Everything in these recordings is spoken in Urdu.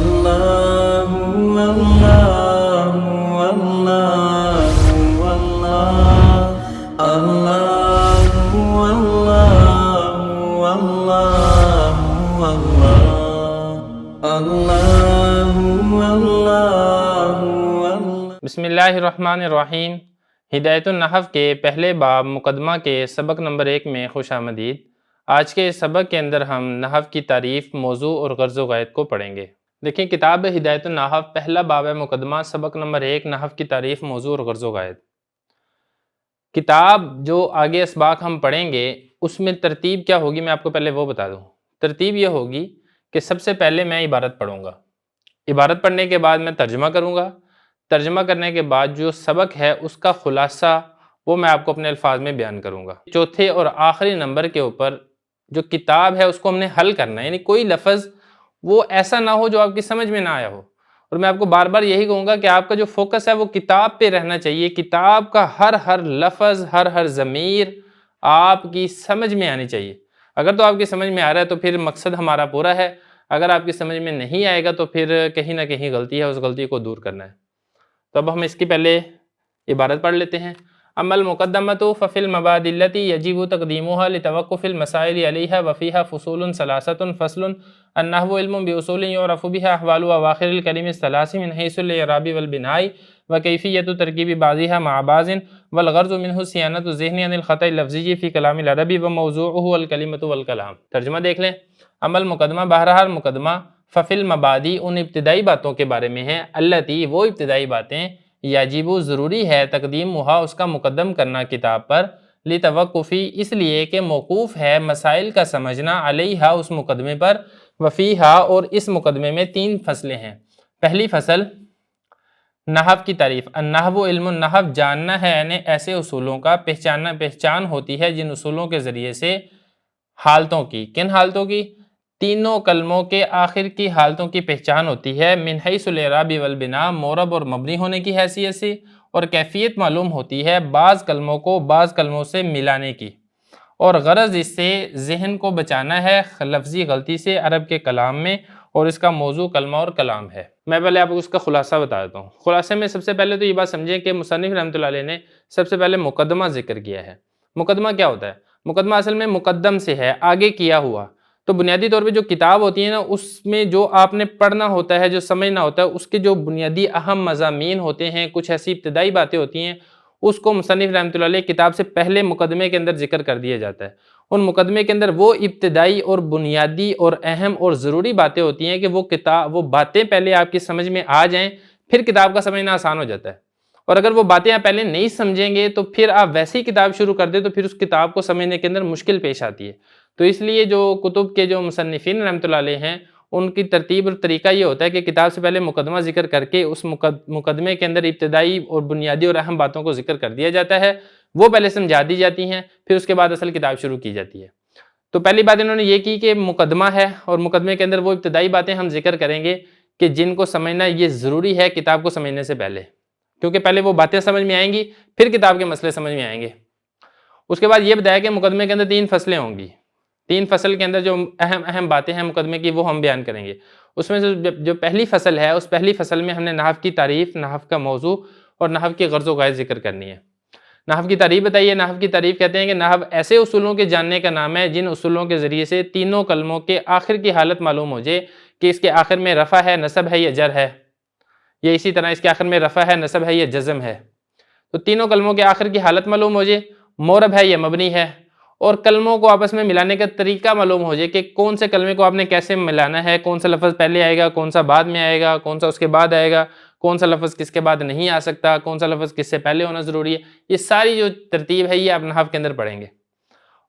اللہ اللہ اللہ اللہ اللہ اللہ۔ بسم اللہ الرحمن الرحیم۔ ہدایت النحو کے پہلے باب مقدمہ کے سبق نمبر 1 میں خوش آمدید۔ آج کے اس سبق کے اندر ہم نحو کی تعریف، موضوع اور غرض و غایت کو پڑھیں گے۔ دیکھیں کتاب ہدایت النحو پہلا باب ہے مقدمہ، سبق نمبر 1 نحو کی تعریف، موضوع اور غرض و غایت۔ کتاب جو آگے اسباق ہم پڑھیں گے اس میں ترتیب کیا ہوگی میں آپ کو پہلے وہ بتا دوں۔ ترتیب یہ ہوگی کہ سب سے پہلے میں عبارت پڑھوں گا، عبارت پڑھنے کے بعد میں ترجمہ کروں گا، ترجمہ کرنے کے بعد جو سبق ہے اس کا خلاصہ وہ میں آپ کو اپنے الفاظ میں بیان کروں گا۔ چوتھے اور آخری نمبر کے اوپر جو کتاب ہے اس کو ہم نے حل کرنا ہے، یعنی کوئی لفظ وہ ایسا نہ ہو جو آپ کی سمجھ میں نہ آیا ہو۔ اور میں آپ کو بار بار یہی کہوں گا کہ آپ کا جو فوکس ہے وہ کتاب پہ رہنا چاہیے، کتاب کا ہر لفظ، ہر ضمیر آپ کی سمجھ میں آنی چاہیے۔ اگر تو آپ کی سمجھ میں آ رہا ہے تو پھر مقصد ہمارا پورا ہے، اگر آپ کی سمجھ میں نہیں آئے گا تو پھر کہیں نہ کہیں غلطی ہے، اس غلطی کو دور کرنا ہے۔ تو اب ہم اس کی پہلے عبارت پڑھ لیتے ہیں۔ اما المقدمۃ ففی المبادئ التی یجب تقدیمها لتوقف المسائل علیہا وفیہا فصول ثلاثۃ۔ فصل النحو علم باصول یعرف بها احوال اواخر الکلم الثلاث من حیث الاعراب والبناء وکیفیۃ ترکیب بعضها مع بعض والغرض منه صیانۃ الذہن عن الخطأ اللفظی فی کلام العرب وموضوعه الکلمۃ والکلام۔ ترجمہ دیکھ لیں۔ اما المقدمہ بہرحال مقدمہ، ففی المبادئ ان ابتدائی باتوں کے بارے میں ہے، التی وہ ابتدائی باتیں، یجب ضروری ہے، تقدیمھا اس کا مقدم کرنا کتاب پر، لتوقفی اس لیے کہ موقوف ہے، مسائل کا سمجھنا، علیہا اس مقدمے پر، وفیہا اور اس مقدمے میں 3 فصلیں ہیں۔ پہلی فصل نحو کی تعریف۔ النحو علم، النحو جاننا ہے یعنی ایسے اصولوں کا پہچان ہوتی ہے جن اصولوں کے ذریعے سے حالتوں کی، کن حالتوں کی؟ تینوں کلموں کے آخر کی حالتوں کی پہچان ہوتی ہے، من حیث الاعراب والبناء معرب اور مبنی ہونے کی حیثیت سے، اور کیفیت معلوم ہوتی ہے بعض کلموں کو بعض کلموں سے ملانے کی، اور غرض اس سے ذہن کو بچانا ہے لفظی غلطی سے عرب کے کلام میں، اور اس کا موضوع کلمہ اور کلام ہے۔ میں پہلے آپ کو اس کا خلاصہ بتا دیتا ہوں۔ خلاصے میں سب سے پہلے تو یہ بات سمجھیں کہ مصنف رحمۃ اللہ علیہ نے سب سے پہلے مقدمہ ذکر کیا ہے۔ مقدمہ کیا ہوتا ہے؟ مقدمہ اصل میں مقدم سے ہے، آگے کیا ہوا۔ تو بنیادی طور پہ جو کتاب ہوتی ہے نا، اس میں جو آپ نے پڑھنا ہوتا ہے، جو سمجھنا ہوتا ہے، اس کے جو بنیادی اہم مضامین ہوتے ہیں، کچھ ایسی ابتدائی باتیں ہوتی ہیں، اس کو مصنف رحمۃ اللہ علیہ کتاب سے پہلے مقدمے کے اندر ذکر کر دیا جاتا ہے۔ ان مقدمے کے اندر وہ ابتدائی اور بنیادی اور اہم اور ضروری باتیں ہوتی ہیں کہ وہ باتیں پہلے آپ کی سمجھ میں آ جائیں، پھر کتاب کا سمجھنا آسان ہو جاتا ہے۔ اور اگر وہ باتیں آپ پہلے نہیں سمجھیں گے تو پھر آپ ویسی کتاب شروع کر دیں تو پھر اس کتاب کو سمجھنے کے اندر مشکل پیش آتی ہے۔ تو اس لیے جو کتب کے جو مصنفین رحمۃ اللہ علیہ ہیں، ان کی ترتیب اور طریقہ یہ ہوتا ہے کہ کتاب سے پہلے مقدمہ ذکر کر کے اس مقدمے کے اندر ابتدائی اور بنیادی اور اہم باتوں کو ذکر کر دیا جاتا ہے، وہ پہلے سمجھا دی جاتی ہیں، پھر اس کے بعد اصل کتاب شروع کی جاتی ہے۔ تو پہلی بات انہوں نے یہ کی کہ مقدمہ ہے، اور مقدمے کے اندر وہ ابتدائی باتیں ہم ذکر کریں گے کہ جن کو سمجھنا یہ ضروری ہے کتاب کو سمجھنے سے پہلے، کیونکہ پہلے وہ باتیں سمجھ میں آئیں گی، پھر کتاب کے مسئلے سمجھ میں آئیں گے۔ اس کے بعد یہ بتایا کہ مقدمے کے اندر 3 فصلیں ہوں گی، 3 فصل کے اندر جو اہم باتیں ہیں مقدمے کی وہ ہم بیان کریں گے۔ اس میں سے جو پہلی فصل ہے، اس پہلی فصل میں ہم نے نحو کی تعریف، نحو کا موضوع اور نحو کی غرض و غایت ذکر کرنی ہے۔ نحو کی تعریف بتائیے۔ نحو کی تعریف کہتے ہیں کہ نحو ایسے اصولوں کے جاننے کا نام ہے جن اصولوں کے ذریعے سے تینوں کلموں کے آخر کی حالت معلوم ہو جائے کہ اس کے آخر میں رفع ہے، نصب ہے یا جر ہے، یا اسی طرح اس کے آخر میں رفع ہے، نصب ہے یا جزم ہے۔ تو تینوں کلموں کے آخر کی حالت معلوم ہو جائے، معرب ہے یا مبنی ہے، اور کلموں کو آپس میں ملانے کا طریقہ معلوم ہو جائے کہ کون سے کلمے کو آپ نے کیسے ملانا ہے، کون سا لفظ پہلے آئے گا، کون سا بعد میں آئے گا، کون سا اس کے بعد آئے گا، کون سا لفظ کس کے بعد نہیں آ سکتا، کون سا لفظ کس سے پہلے ہونا ضروری ہے۔ یہ ساری جو ترتیب ہے یہ آپ نحو کے اندر پڑھیں گے۔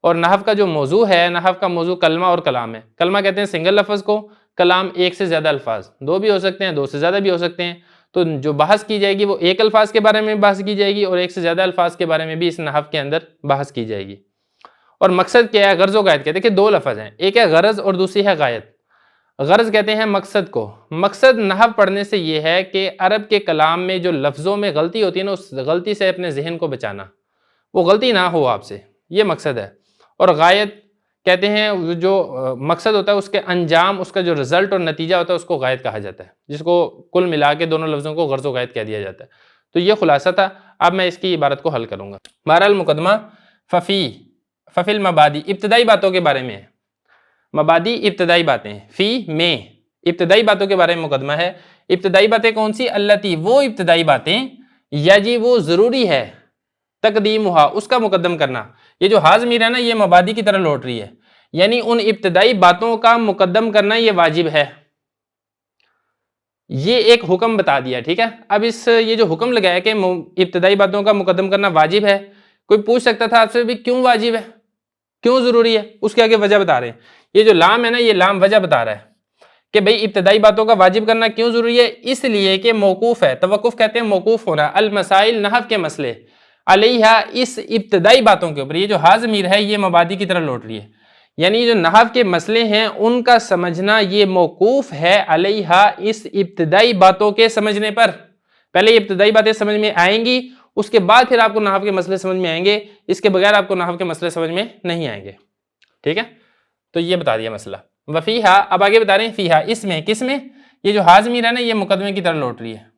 اور نحو کا جو موضوع ہے، نحو کا موضوع کلمہ اور کلام ہے۔ کلمہ کہتے ہیں سنگل لفظ کو، کلام 1 سے زیادہ الفاظ، 2 بھی ہو سکتے ہیں، 2 سے زیادہ بھی ہو سکتے ہیں۔ تو جو بحث کی جائے گی وہ ایک الفاظ کے بارے میں بحث کی جائے گی، اور 1 سے زیادہ الفاظ کے بارے میں بھی اس نحو کے اندر بحث کی جائے گی۔ اور مقصد کیا ہے؟ غرض و غایت کہتے ہیں کہ 2 لفظ ہیں، ایک ہے غرض اور دوسری ہے غایت۔ غرض کہتے ہیں مقصد کو۔ مقصد نحو پڑھنے سے یہ ہے کہ عرب کے کلام میں جو لفظوں میں غلطی ہوتی ہے نا، اس غلطی سے اپنے ذہن کو بچانا، وہ غلطی نہ ہو آپ سے، یہ مقصد ہے۔ اور غایت کہتے ہیں جو مقصد ہوتا ہے اس کے انجام، اس کا جو رزلٹ اور نتیجہ ہوتا ہے اس کو غائد کہا جاتا ہے، جس کو کل ملا کے دونوں لفظوں کو غرض و غائد کہہ دیا جاتا ہے۔ تو یہ خلاصہ تھا، اب میں اس کی عبارت کو حل کروں گا۔ بہرحال مقدمہ ففی المبادی ابتدائی باتوں کے بارے میں ہے، مبادی ابتدائی باتیں، فی میں ابتدائی باتوں کے بارے میں مقدمہ ہے۔ ابتدائی باتیں کون سی؟ اللتی وہ ابتدائی باتیں، یجی وہ ضروری ہے، تقدیمہا اس کا مقدم کرنا۔ یہ جو ہا ضمیر ہے نا یہ مبادی کی طرح لوٹ رہی ہے، یعنی ان ابتدائی باتوں کا مقدم کرنا یہ واجب ہے، یہ ایک حکم بتا دیا، ٹھیک ہے۔ اب یہ جو حکم لگایا کہ ابتدائی باتوں کا مقدم کرنا واجب ہے، کوئی پوچھ سکتا تھا آپ سے بھی کیوں واجب ہے، کیوں ضروری ہے، اس کے آگے وجہ بتا رہے ہیں۔ یہ جو لام ہے نا یہ لام وجہ بتا رہا ہے کہ بھئی ابتدائی باتوں کا واجب کرنا کیوں ضروری ہے، اس لیے کہ موقوف ہے، توقف کہتے ہیں موقوف ہونا، المسائل نحو کے مسئلے، علیہا اس ابتدائی باتوں کے اوپر۔ یہ جو ہا ضمیر ہے یہ مبادی کی طرح لوٹ رہی ہے، یعنی جو نحو کے مسئلے ہیں ان کا سمجھنا یہ موقوف ہے علیہا اس ابتدائی باتوں کے سمجھنے پر۔ پہلے یہ ابتدائی باتیں سمجھ میں آئیں گی، اس کے بعد پھر آپ کو نحو کے مسئلے سمجھ میں آئیں گے، اس کے بغیر آپ کو نحو کے مسئلے سمجھ میں نہیں آئیں گے، ٹھیک ہے۔ تو یہ بتا دیا مسئلہ۔ وفیہا اب آگے بتا رہے ہیں فیہا اس میں، کس میں؟ یہ جو ہا ضمیر ہے نا یہ مقدمے کی طرح لوٹ رہی ہے،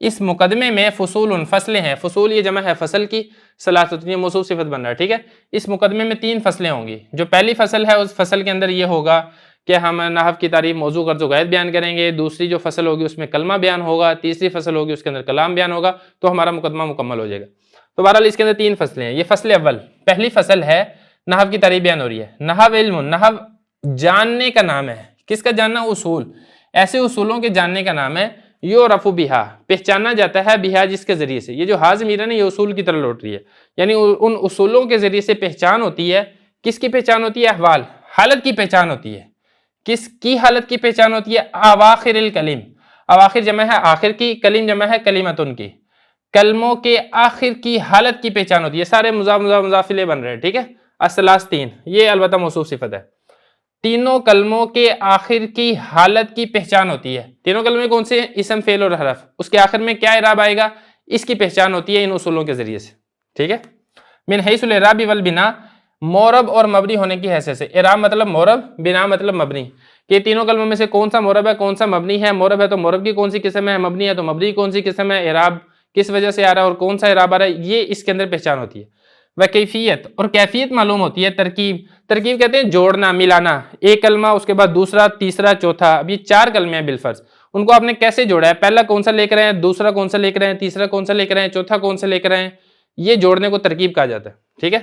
اس مقدمے میں فصول فصلیں ہیں، فصول یہ جمع ہے فصل کی، ثلاثۃ یہ موصوف صفت بن رہا ہے، ٹھیک ہے۔ اس مقدمے میں 3 فصلیں ہوں گی، جو پہلی فصل ہے اس فصل کے اندر یہ ہوگا کہ ہم نحو کی تعریف، موضوع، غرض و غائد بیان کریں گے، دوسری جو فصل ہوگی اس میں کلمہ بیان ہوگا، تیسری فصل ہوگی اس کے اندر کلام بیان ہوگا، تو ہمارا مقدمہ مکمل ہو جائے گا۔ تو بہرحال اس کے اندر 3 فصلیں ہیں۔ یہ فصل اول، پہلی فصل ہے نحو کی تعریف بیان ہو رہی ہے۔ نحو علم، نحو جاننے کا نام ہے، کس کا جاننا؟ اصول، ایسے اصولوں کے جاننے کا نام ہے۔ یعرف بہا پہچانا جاتا ہے، بہا جس کے ذریعے سے، یہ جو ہا ضمیر ہے نا یہ اصول کی طرح لوٹ رہی ہے، یعنی ان اصولوں کے ذریعے سے پہچان ہوتی ہے۔ کس کی پہچان ہوتی ہے؟ احوال، حالت کی پہچان ہوتی ہے۔ کس کی حالت کی پہچان ہوتی ہے؟ اواخر الکلم، اواخر جمع ہے آخر کی، کلم جمع ہے کلمتن کی، کلموں کے آخر کی حالت کی پہچان ہوتی ہے۔ سارے مضاف مضاف مضاف الیہ بن رہے ہیں، ٹھیک ہے۔ الثلاث 3 یہ البتہ موصوف صفت ہے، تینوں کلموں کے آخر کی حالت کی پہچان ہوتی ہے۔ تینوں کلمے کون سے ہیں؟ اسم، فعل اور حرف، اس کے آخر میں کیا اعراب آئے گا اس کی پہچان ہوتی ہے ان اصولوں کے ذریعے سے، ٹھیک ہے۔ من حیث الاعراب والبناء مورب اور مبنی ہونے کی حیثیت سے، اعراب مطلب مورب، بنا مطلب مبنی، کہ تینوں کلموں میں سے کون سا مورب ہے کون سا مبنی ہے، مورب ہے تو مورب کی کون سی قسم ہے، مبنی ہے تو مبنی کون سی قسم ہے، اعراب کس وجہ سے آ رہا ہے اور کون سا اعراب آ رہا ہے، یہ اس کے اندر پہچان ہوتی ہے۔ وہ کیفیت اور کیفیت معلوم ہوتی ہے۔ ترکیب، ترکیب کہتے ہیں جوڑنا، ملانا، ایک کلمہ اس کے بعد دوسرا، تیسرا، چوتھا، اب یہ 4 کلمے ہیں بالفرض، ان کو آپ نے کیسے جوڑا ہے، پہلا کون سا لے کر آئے ہیں، دوسرا کون سا لے کر آئے ہیں، تیسرا کون سا لے کر آئے ہیں، چوتھا کون سا لے کر آئے ہیں، یہ جوڑنے کو ترکیب کہا جاتا ہے، ٹھیک ہے۔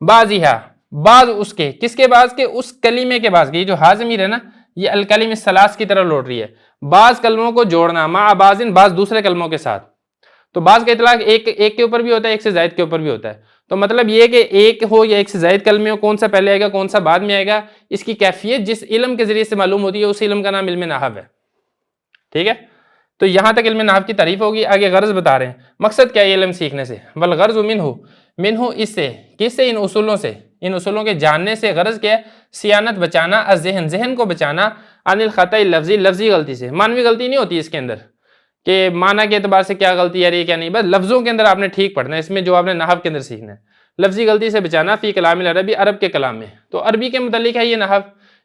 بعضیہا بعض اس کے، کس کے بعض کے؟ اس کلمے کے بعض کے، یہ جو ہا ضمیر ہے نا یہ الکلم الثلاث کی طرح لوٹ رہی ہے، بعض کلموں کو جوڑنا، مع بعضن بعض دوسرے کلموں کے ساتھ۔ تو بعض کا اطلاق ایک کے اوپر بھی ہوتا ہے، ایک سے زائد کے اوپر بھی ہوتا ہے، تو مطلب یہ کہ ایک ہو یا ایک سے زائد کلمے ہو، کون سا پہلے آئے گا کون سا بعد میں آئے گا، اس کی کیفیت جس علم کے ذریعے سے معلوم ہوتی ہے اس علم کا نام علم نحو ہے، ٹھیک ہے۔ تو یہاں تک علم نحو کی تعریف ہوگی۔ آگے غرض بتا رہے ہیں، مقصد کیا ہے علم سیکھنے سے، والغرض منہ اس سے، کس سے؟ ان اصولوں سے، ان اصولوں کے جاننے سے غرض کیا ہے؟ سیانت بچانا، الذہن ذہن کو بچانا، عن الخطأ لفظی لفظی غلطی سے، مانوی غلطی نہیں ہوتی اس کے اندر کہ معنی کے اعتبار سے کیا غلطی ہے کیا نہیں، بس لفظوں کے اندر آپ نے ٹھیک پڑھنا ہے، اس میں جو آپ نے نحو کے اندر سیکھنا ہے، لفظی غلطی سے بچانا، فی کلام العربی عرب کے کلام میں، تو عربی کے متعلق ہے یہ نحو،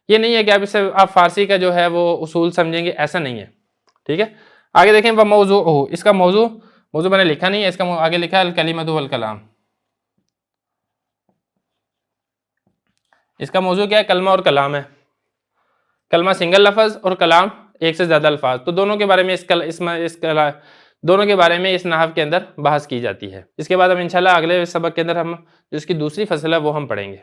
یہ نہیں ہے کہ آپ فارسی کا جو ہے وہ اصول سمجھیں گے، ایسا نہیں ہے، ٹھیک ہے۔ آگے دیکھیں وہ موضوع، اس کا موضوع میں نے لکھا نہیں ہے، اس کا آگے لکھا ہے الکلمۃ والکلام، اس کا موضوع کیا ہے؟ کلمہ اور کلام ہے، کلمہ سنگل لفظ اور کلام ایک سے زیادہ الفاظ، تو دونوں کے بارے میں دونوں کے بارے میں اس نحو کے اندر بحث کی جاتی ہے۔ اس کے بعد ہم انشاءاللہ اگلے سبق کے اندر ہم جو اس کی دوسری فصل ہے وہ ہم پڑھیں گے۔